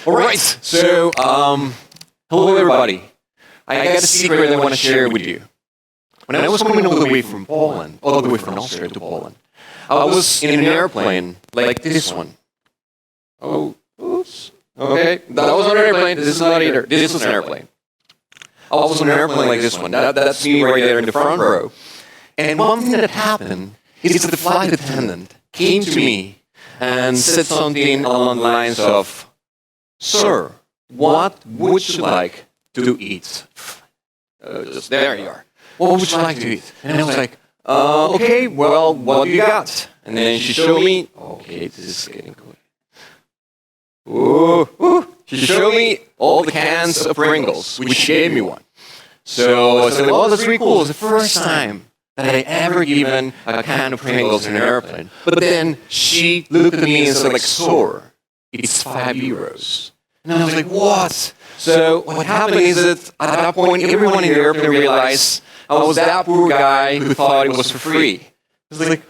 All right, so hello everybody. I got a secret I want to share with you. When I was coming all the way from Poland, all the way from Austria to Poland, I was in an airplane like this one. Oh, oops. Okay, that was an airplane. This is not either. This was an airplane. I was on an airplane like this one. That's me right there in the front row. And one thing that happened is that the flight attendant came to me and said something along the lines of, "Sir, what would you like to eat?" Just there you are. What would you like to eat? And I was like, okay, well, what do you got? And then she showed me, okay, this is getting cool. Ooh. She showed me all the cans of Pringles, which she gave me one. So I said, oh, that's really cool. It's the first time that I ever given a can of Pringles in an airplane. But then she looked at me and said, like, "Sir, it's €5. And I was like, what? So what happened is that at that point, everyone in the airplane realized I was that poor guy who thought it was for free. It was like,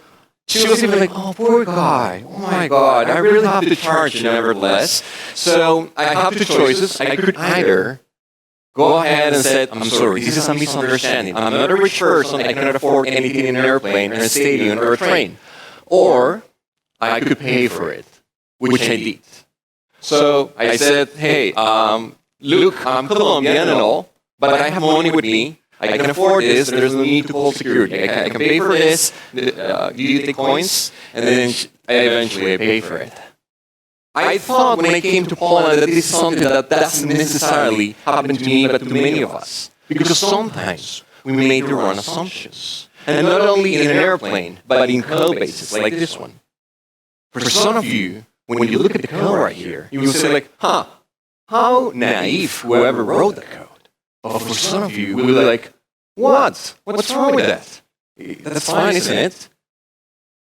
she was even like, oh, poor guy. Oh my God, I really have to charge you nevertheless. So I have two choices. I could either go ahead and say, I'm sorry, this is a misunderstanding. I'm not a rich person. I cannot afford anything in an airplane or a stadium or a train. Or I could pay for it, which I did. So I said, hey, look, I'm Colombian and all, but I have money with me. I can afford this. There's no need to call security. I can pay for this. Do you take coins? And then eventually I pay for it. I thought when I came to Poland that this is something that doesn't necessarily happen to me, but to many of us. Because sometimes we make the wrong assumptions. And not only in an airplane, but in code bases like this one. For some of you, when you look at the code right here, you will say like, how naive whoever wrote the code. But for some of you, we'll be like, what? What's wrong with that? That's fine, isn't it?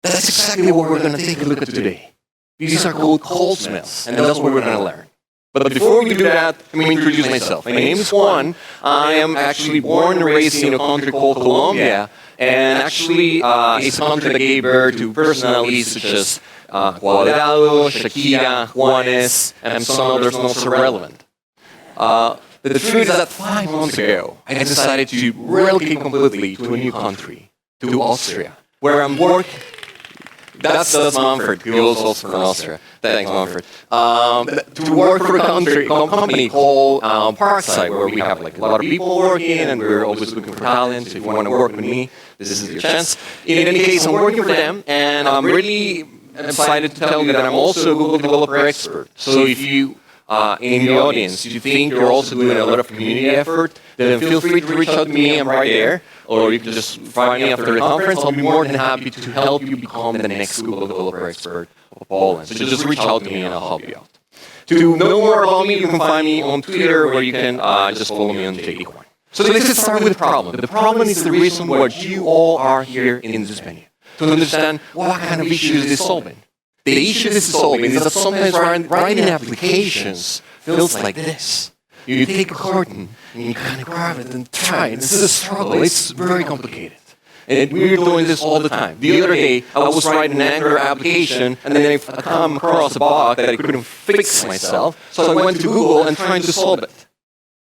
That's exactly what we're going to take a look at today. These are called cold smells, and that's what we're going to learn. But before we do that, let me introduce myself. My name is Juan. I am actually born and raised in a country called Colombia, and actually it's a country that gave birth to personalities such as Cuadrado, Shakira, Juanes, and some others not so relevant. The truth is that 5 months ago, I decided to relocate completely to a new country, to Austria, where I'm working. That's Manfred, who was also from Austria. Thanks, Manfred. To work for a company called Parkside, where we have like a lot of people working, and we're always looking for talent. So if you want to work with me, this is your chance. In any case, I'm working for them, and I'm really excited to tell you that I'm also a Google developer expert. So if you in the audience, you think you're also doing a lot of community effort, then feel free to reach out to me. I'm right there. Or you can just find me after the conference. I'll be more than happy to help you become the next Google developer expert of Poland. So just reach out to me and I'll help you out. To know more about me, you can find me on Twitter, or you can just follow me on JDCoin. So let's start with the problem. The problem is the reason why you all are here in this venue. To understand what kind of issues it is solving. The issue this is solving is that sometimes writing applications feels like this. You take a carton and you kind of grab it and try it. This is a struggle. It's very complicated. And we're doing this all the time. The other day, I was writing an Angular application, and then I come across a bug that I couldn't fix myself. So I went to Google and tried to solve it.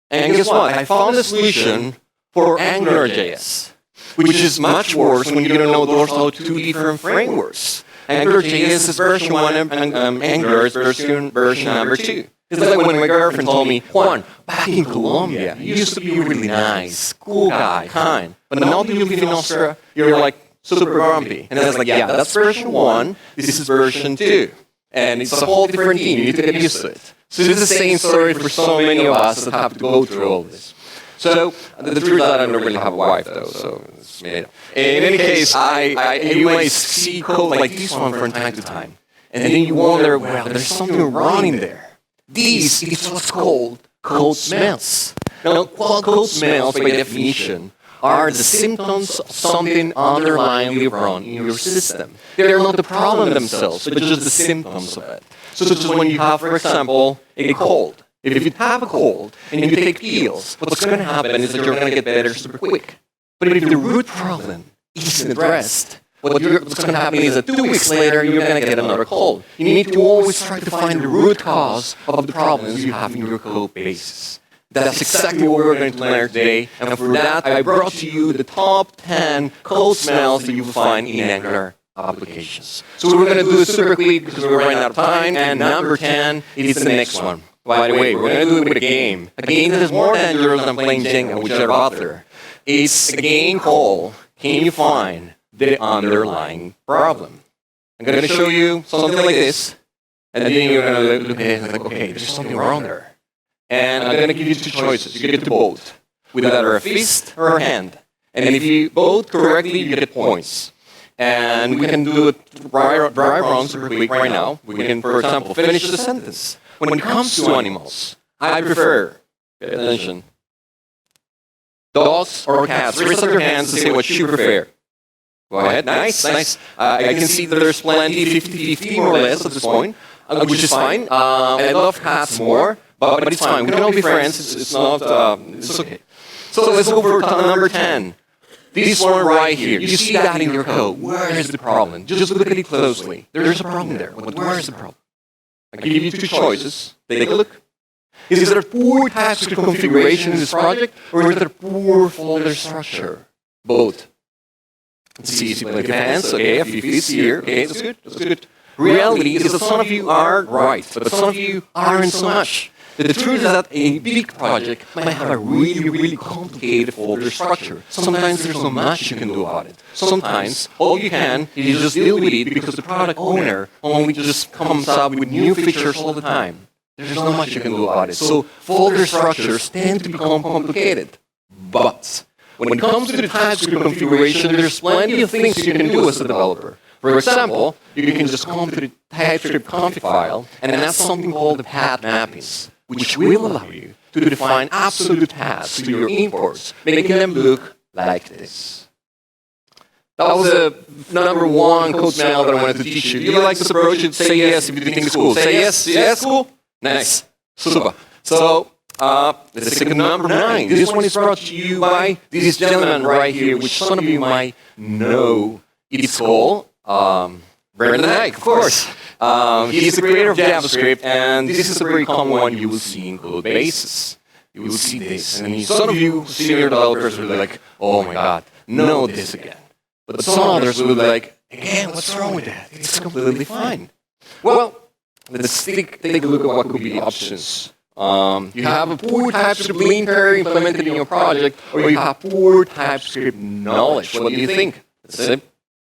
And guess what? I found a solution for AngularJS, which is much worse when you don't know those are two different frameworks. AngularJS is version 1 and Angular is version number 2. It's like when my girlfriend told me, Juan, back in Colombia, you used to be really nice, cool guy, kind. But now that you live in Austria, you're like super grumpy. And I was like, yeah, that's version 1, this is version 2. And it's a whole different thing, you need to get used to it. So it's the same story for so many of us that have to go through all this. So the truth is that I don't really have a wife, though, so it's made up. In any case, you might see code like this one from time to time. And then you wonder, well, there's something wrong in there. This is what's called code smells. Now, code smells, by definition, are the symptoms of something underlyingly wrong in your system. They're not the problem themselves, but just the symptoms of it. So just when you have, for example, a cold. If you have a cold and you take pills, what's going to happen is that you're going to get better super quick. But if the root problem isn't addressed, what's going to happen is that 2 weeks later, you're going to get another call. You need to always try to find the root cause of the problems you have in your code bases. That's exactly what we're going to learn today. And for that, I brought to you the top 10 code smells that you will find in Angular applications. So we're going to do this super quick because we're running out of time. And number 10 is the next one. By the way, we're going to do it with a game. A game that is more dangerous than playing Jenga, which are out there. It's a game called Can You Find the Underlying Problem? I'm going to show you something like this. And then you're going to look at it like, okay, there's something wrong there. And I'm going to give you 2 choices. You get to vote with either a fist or a hand. And if you vote correctly, you get points. And we can do it dry run super quick right now. We can, for example, finish the sentence. When it comes to animals, I prefer, pay attention, dogs or cats. Raise up your hands to say what you prefer. Go ahead. Nice, nice. I can see that there's plenty, 50-50 more or less at this point, which is fine. I love cats more. But it's fine. We can all be friends. It's okay. So let's go for number 10. This one right here. You see that in your code. Where is the problem? Just look at it closely. There's a problem there. But where is the problem? I give you 2 choices. Take a look. Is there poor TypeScript configuration in this project, or is there poor folder structure? Both. It's easy. Like hands. Okay, a few fists here. Okay, that's good. That's good. Reality is that some of you are right, but some of you aren't so much. The truth is that a big project might have a really, really complicated folder structure. Sometimes there's not much you can do about it. Sometimes all you can is just deal with it because the product owner only just comes up with new features all the time. There's not much you can do about it. So folder structures tend to become complicated. But when it comes to the TypeScript configuration, there's plenty of things you can do as a developer. For example, you can just come to the TypeScript config file and add something called the path mappings, which will allow you to define absolute paths to your imports, making them look like this. That was the number 1 code smell that I wanted to teach you. Do you like this approach? Say yes if you think it's cool. Say yes. Yes, cool? Nice. Super. So, let's take number 9. This one is brought to you by this gentleman right here, which some of you might know. It's called Brandon Ike, of course. He's the creator of JavaScript, and this is a very common one you will see in code bases. You will see this, and some of you senior developers will be like, oh my god, no this again. But some others will be like, again, what's wrong with that? It's completely fine. Well, let's take a look at what could be the options. You have a poor TypeScript linter implemented in your project, or you have poor TypeScript knowledge. What do you think? That's it.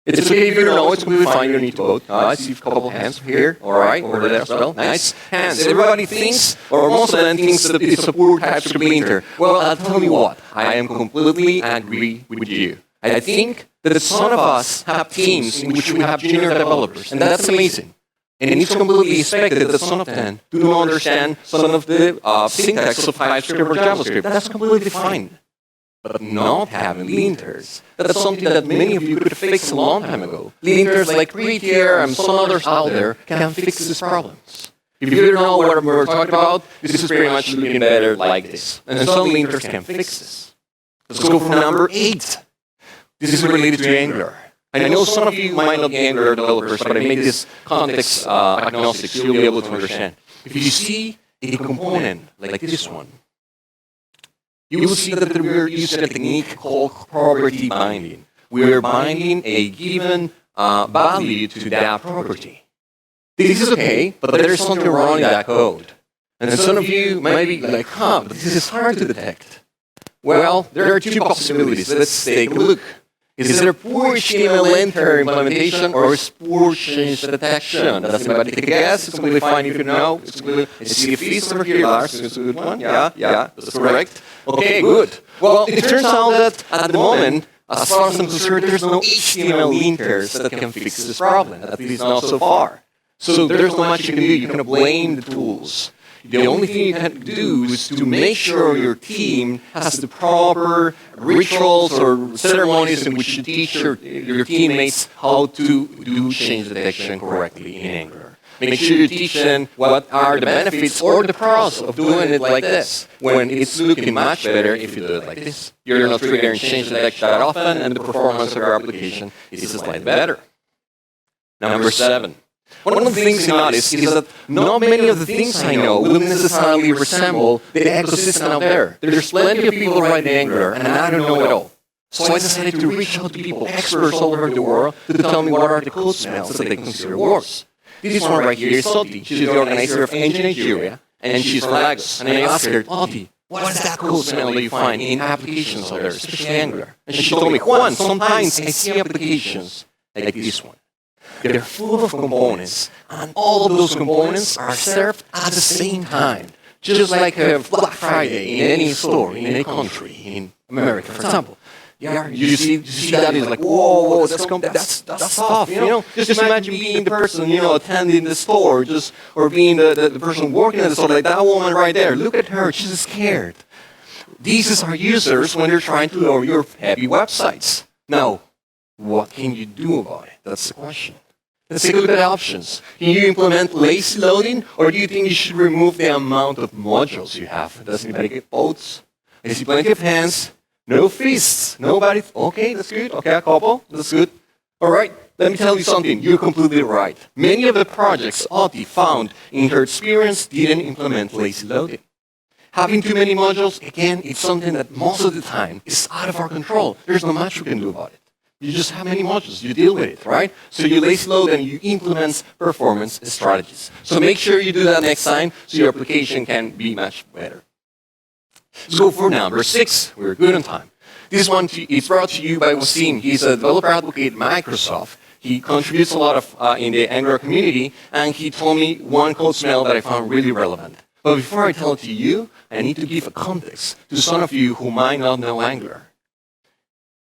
It's okay if you don't know, it's completely fine, you don't need to vote. I see a couple of hands here, alright, over there as well, nice. Hands, everybody thinks, or most of them thinks that it's a poor TypeScript linter. Well, I'll tell you what, I am completely agree with you. I think that some of us have teams in which we have junior developers, and that's amazing. And it's completely expected that some of them do not understand some of the syntax of TypeScript or JavaScript. That's completely fine. But not having linters, that's something that many of you could have fixed a long time ago. Linters like Prettier and some others out there can fix these problems. If you don't know what we're talking about, this is pretty much looking better like this. And some linters can fix this. Let's go for number 8. This is related to Angular. I know some of you might not be Angular developers, but I made this context agnostic so you'll be able to understand. If you see a component like this one, you will see that we're using a technique called property binding. We're binding a given value to that property. This is okay, but there's something wrong in that code. And some of you might be like, but this is hard to detect. Well, there are 2 possibilities. Let's take a look. Is it a poor HTML linter implementation or is poor change detection? Does anybody take a guess? It's completely fine if you know. It's completely, I see a feast over here, Lars. It's a good one. Yeah, that's correct. Okay, good. Well, it turns out that at the moment, as far as I'm concerned, there's no HTML linters that can fix this problem, at least not so far. So there's not much you can do. You can blame the tools. The only thing you can do is to make sure your team has the proper rituals or ceremonies in which you teach your teammates how to do change detection correctly in Angular. Make sure you teach them what are the benefits or the pros of doing it like this, when it's looking much better if you do it like this. You're not triggering change detection that often, and the performance of your application is slightly better. Number 7. One of the things you notice is that not many of the things I know will necessarily resemble the ecosystem out there. There's plenty of people writing Angular, and I don't know it all. So I decided to reach out to people, experts all over the world, to tell me what are the code smells that they consider worse. This one right here is Oti. She's the organizer of Engine Nigeria, and she's from Lagos. And I asked her, Oti, what is that code smell that you find in applications out there, especially Angular? And she told me, Juan, sometimes I see applications like this one. They're full of components, and all of those components are served at the same time. Just like a Black Friday in any store, in any country, in America, for example. Yeah, you see that, it's like, whoa, that's tough, you know? Just imagine being the person, attending the store, or being the person working at the store, like that woman right there. Look at her, she's scared. These are users when they're trying to load your heavy websites. Now, what can you do about it? That's the question. Let's take a look at the options. Can you implement lazy loading, or do you think you should remove the amount of modules you have? Does anybody get votes? I see plenty of hands. No fists. Nobody. Okay, that's good. Okay, a couple. That's good. All right, let me tell you something. You're completely right. Many of the projects Oti found in her experience didn't implement lazy loading. Having too many modules, again, it's something that most of the time is out of our control. There's not much we can do about it. You just have many modules. You deal with it, right? So you lazy load and you implement performance strategies. So make sure you do that next time so your application can be much better. Let's go for number 6. We're good on time. This one is brought to you by Wasim. He's a developer advocate at Microsoft. He contributes a lot in the Angular community, and he told me one code smell that I found really relevant. But before I tell it to you, I need to give a context to some of you who might not know Angular.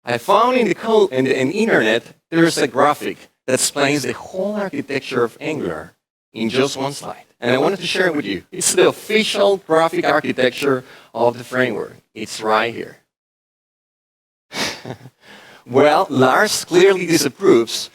I found in the code and the internet, there's a graphic that explains the whole architecture of Angular in just one slide. And I wanted to share it with you. It's the official graphic architecture of the framework. It's right here. Well, Lars clearly disapproves,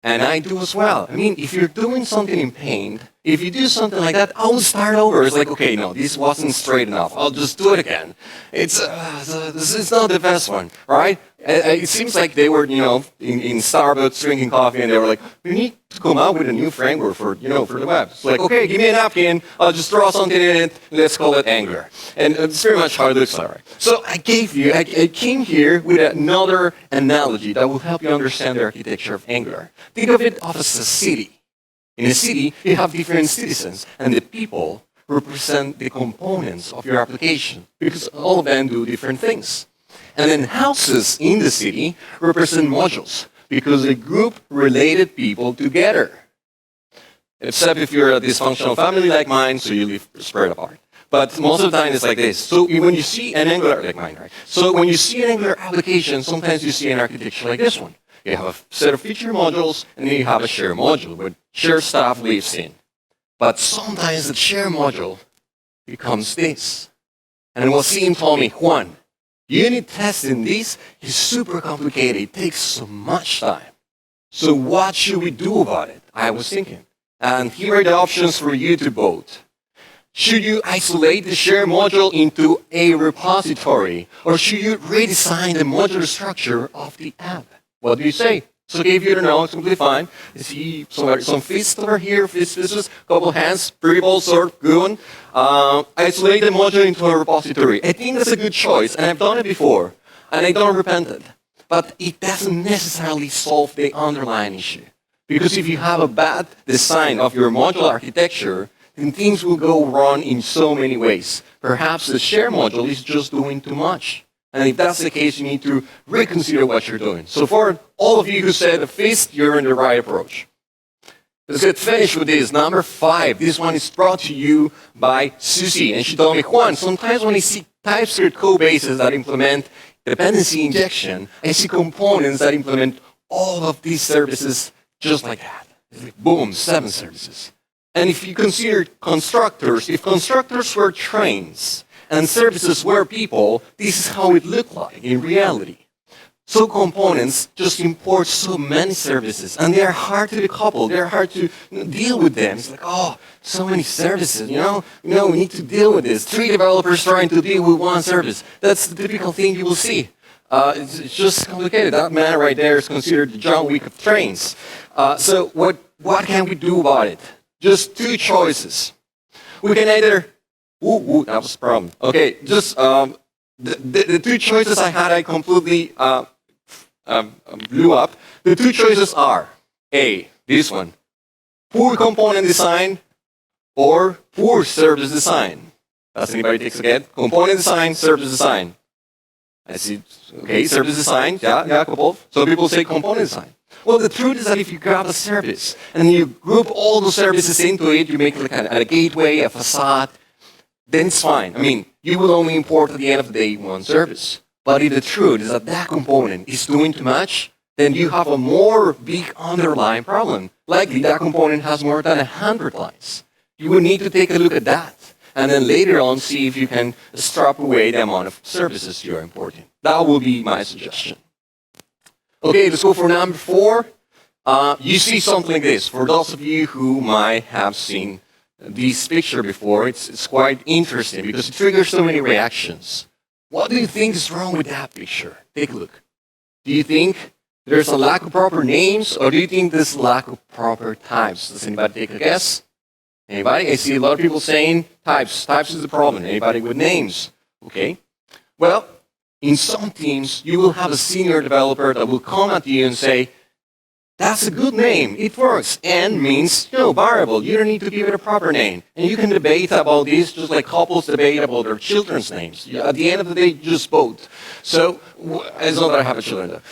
and I do as well. I mean, if you're doing something in Paint, if you do something like that, I will start over. It's like, okay, no, this wasn't straight enough. I'll just do it again. It's not the best one, right? It seems like they were, in Starbucks drinking coffee, and they were like, we need to come up with a new framework for the web. It's like, okay, give me a napkin. I'll just draw something in it. Let's call it Angular. And it's very much how it looks like. So I came here with another analogy that will help you understand the architecture of Angular. Think of it as a city. In a city, you have different citizens, and the people represent the components of your application, because all of them do different things. And then houses in the city represent modules, because they group related people together. Except if you're a dysfunctional family like mine, so you live spread apart. But most of the time, it's like this. So when you see an Angular, like mine, right? So when you see an Angular application, sometimes you see an architecture like this one. You have a set of feature modules, and then you have a share module where share stuff lives in. But sometimes the share module becomes this. And Wasim told me, Juan, unit testing this is super complicated. It takes so much time. So what should we do about it? I was thinking. And here are the options for you to vote. Should you isolate the share module into a repository? Or should you redesign the modular structure of the app? What do you say? So if you don't know, it's completely fine. You see some fists over here, fists, a couple hands, variables, sort, good one. Isolate the module into a repository. I think that's a good choice, and I've done it before, and I don't repent it. But it doesn't necessarily solve the underlying issue. Because if you have a bad design of your modular architecture, then things will go wrong in so many ways. Perhaps the share module is just doing too much. And if that's the case, you need to reconsider what you're doing. So for all of you who said a fist, you're in the right approach. Let's get finished with this. Number 5. This one is brought to you by Susie. And she told me, Juan, sometimes when I see TypeScript code bases that implement dependency injection, I see components that implement all of these services just like that. It's like, boom, 7 services. And if you consider constructors, if constructors were trains, and services were people, this is how it looked like in reality. So components just import so many services, and they are hard to decouple. They're hard to deal with them. It's like, oh, so many services. We need to deal with this. 3 developers trying to deal with one service. That's the typical thing you will see. It's just complicated. That man right there is considered the John Wick of trains. So what can we do about it? Just 2 choices. We can either, that was a problem. Okay, just the 2 choices I completely blew up. The 2 choices are A, this one, poor component design or poor service design. Does anybody take again? Component design, service design. I see. Okay, service design. Yeah, couple. So people say component design. Well, the truth is that if you grab a service and you group all the services into it, you make like a gateway, a facade, then it's fine. I mean, you will only import at the end of the day one service. But if the truth is that that component is doing too much, then you have a more big underlying problem. Likely that component has more than 100 lines. You will need to take a look at that. And then later on, see if you can strip away the amount of services you're importing. That will be my suggestion. Okay, let's go for number 4. You see something like this. For those of you who might have seen this picture before, it's quite interesting because it triggers so many reactions. What do you think is wrong with that picture? Take a look. Do you think there's a lack of proper names, or do you think there's a lack of proper types? Does anybody take a guess? Anybody? I see a lot of people saying types. Types is the problem. Anybody with names? Okay. Well, in some teams, you will have a senior developer that will come at you and say, that's a good name. It works. And means, variable. You don't need to give it a proper name. And you can debate about this just like couples debate about their children's names. At the end of the day, just both. So, it's not that I have a children though.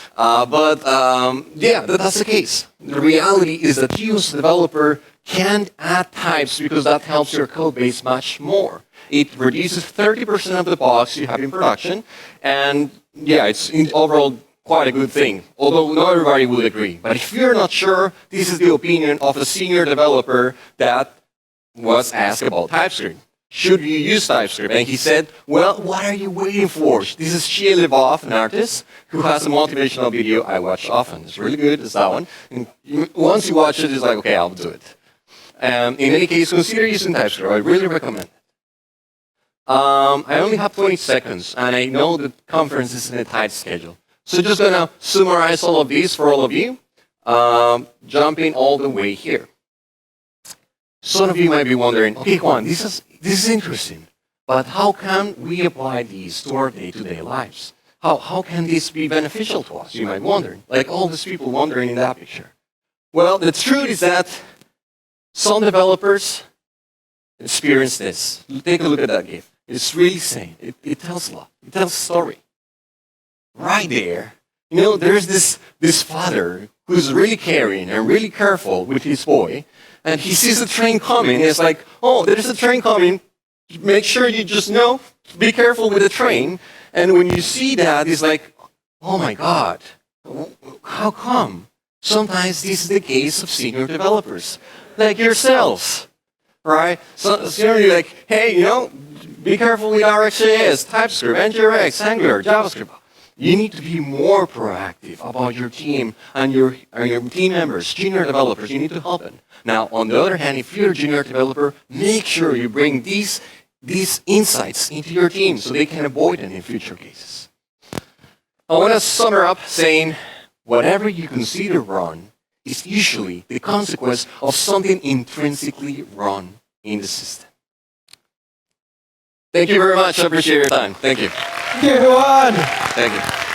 Yeah, that's the case. The reality is that you as a developer can't add types because that helps your code base much more. It reduces 30% of the bugs you have in production. And yeah, it's overall quite a good thing, although not everybody will agree. But if you're not sure, this is the opinion of a senior developer that was asked about TypeScript. Should you use TypeScript? And he said, well, what are you waiting for? This is Shia LeBoff, an artist, who has a motivational video I watch often. It's really good, it's that one. And once you watch it, it's like, okay, I'll do it. In any case, consider using TypeScript. I really recommend it. I only have 20 seconds, and I know the conference is in a tight schedule. So just going to summarize all of these for all of you, jumping all the way here. Some of you might be wondering, okay, Juan, this is interesting, but how can we apply these to our day-to-day lives? How can this be beneficial to us? You might wonder, like all these people wondering in that picture. Well, the truth is that some developers experience this. Take a look at that GIF. It's really sane. It tells a lot. It tells a story. Right there, there's this father who's really caring and really careful with his boy, and he sees the train coming, and it's like, oh, there's a train coming, make sure you just be careful with the train, and when you see that, it's like, oh my God, how come? Sometimes this is the case of senior developers, like yourselves, right? So you're like, hey, be careful with RxJS, TypeScript, NGRX, Angular, JavaScript. You need to be more proactive about your team and your team members, junior developers. You need to help them. Now, on the other hand, if you're a junior developer, make sure you bring these insights into your team so they can avoid them in future cases. I want to sum it up saying, whatever you consider wrong is usually the consequence of something intrinsically wrong in the system. Thank you very much. I appreciate your time. Thank you. Thank you, Juan. Thank you.